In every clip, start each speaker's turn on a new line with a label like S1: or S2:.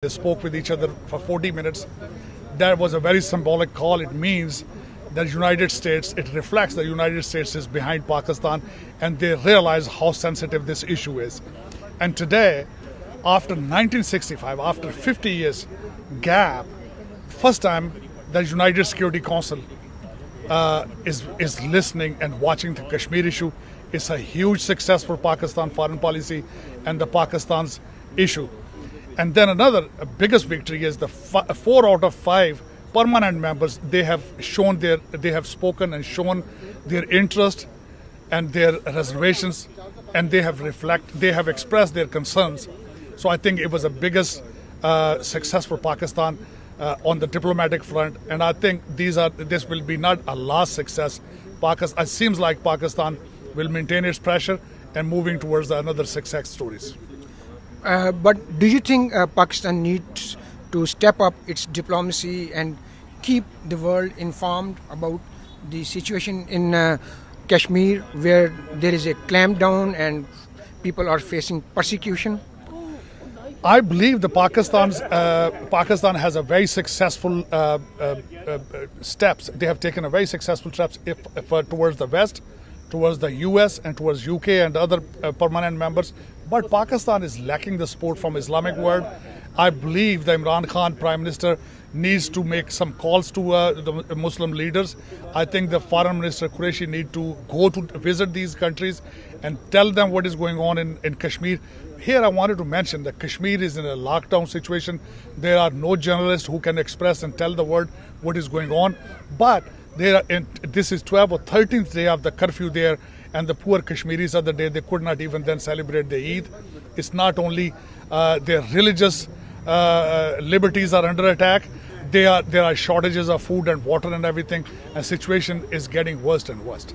S1: They spoke with each other for 40 minutes. That was a very symbolic call. It means that United States, it reflects the United States is behind Pakistan, and they realize how sensitive this issue is. And today, after 1965, after 50 years gap, first time the United Security Council is listening and watching the Kashmir issue. It's a huge success for Pakistan foreign policy and the Pakistan's issue. And then another biggest victory is the 4 out of 5 permanent members. They have spoken and shown their interest and their reservations, and they have expressed their concerns. So I think it was the biggest success for Pakistan on the diplomatic front, and I think this will be not a last success. It seems like Pakistan will maintain its pressure and moving towards another success stories.
S2: But do you think Pakistan needs to step up its diplomacy and keep the world informed about the situation in Kashmir, where there is a clampdown and people are facing persecution?
S1: I believe Pakistan has a very successful steps. They have taken a very successful steps towards the West, towards the US and towards UK and other permanent members. But Pakistan is lacking the support from Islamic world. I believe the Imran Khan Prime Minister needs to make some calls to the Muslim leaders. I think the Foreign Minister Qureshi need to go to visit these countries and tell them what is going on in Kashmir. Here I wanted to mention that Kashmir is in a lockdown situation. There are no journalists who can express and tell the world what is going on. But this is 12th or 13th day of the curfew there, and the poor Kashmiris other day, they could not even then celebrate the Eid. It's not only their religious liberties are under attack, there are shortages of food and water and everything, and situation is getting worse and worse.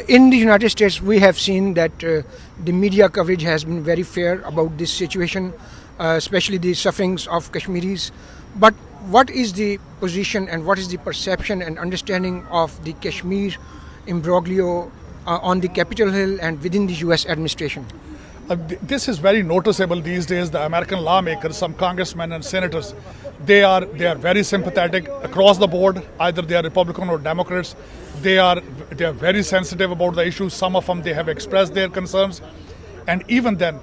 S2: In the United States, we have seen that the media coverage has been very fair about this situation, especially the sufferings of Kashmiris. But what is the position and what is the perception and understanding of the Kashmir imbroglio on the Capitol Hill and within the US administration?
S1: This is very noticeable these days. The American lawmakers, some congressmen and senators, they are very sympathetic across the board. Either they are Republican or Democrats. They are very sensitive about the issues. Some of them, they have expressed their concerns. And even then,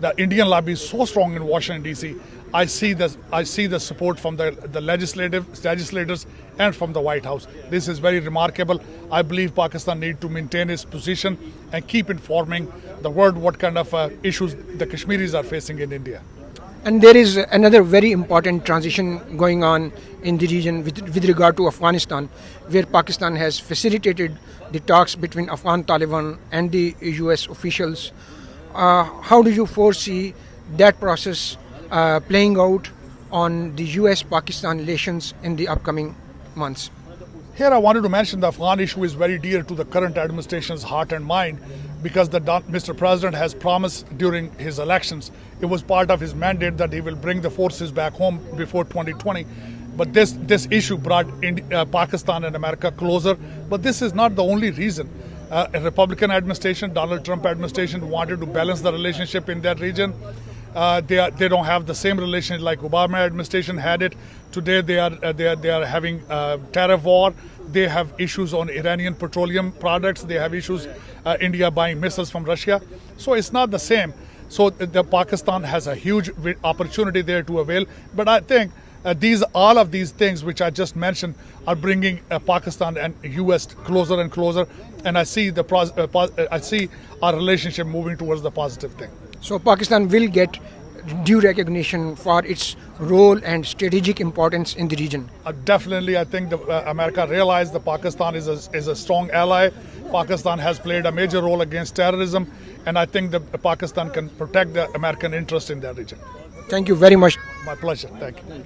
S1: the Indian lobby is so strong in Washington D.C. I see the support from the legislators and from the White House. This is very remarkable. I believe Pakistan needs to maintain its position and keep informing the world what kind of issues the Kashmiris are facing in India.
S2: And there is another very important transition going on in the region with regard to Afghanistan, where Pakistan has facilitated the talks between Afghan Taliban and the US officials. How do you foresee that process playing out on the US-Pakistan relations in the upcoming months?
S1: Here I wanted to mention the Afghan issue is very dear to the current administration's heart and mind, because Mr. President has promised during his elections, it was part of his mandate that he will bring the forces back home before 2020. But this issue brought Pakistan and America closer. But this is not the only reason. A Republican administration, Donald Trump administration, wanted to balance the relationship in that region. They don't have the same relationship like Obama administration had it. Today they are having tariff war. They have issues on Iranian petroleum products. They have issues India buying missiles from Russia. So it's not the same. So Pakistan has a huge opportunity there to avail. But I think all of these things which I just mentioned are bringing Pakistan and US closer and closer. And I see our relationship moving towards the positive thing.
S2: So Pakistan will get due recognition for its role and strategic importance in the region.
S1: Definitely, I think America realized that Pakistan is a strong ally. Pakistan has played a major role against terrorism, and I think that Pakistan can protect the American interest in that region.
S2: Thank you very much.
S1: My pleasure. Thank you.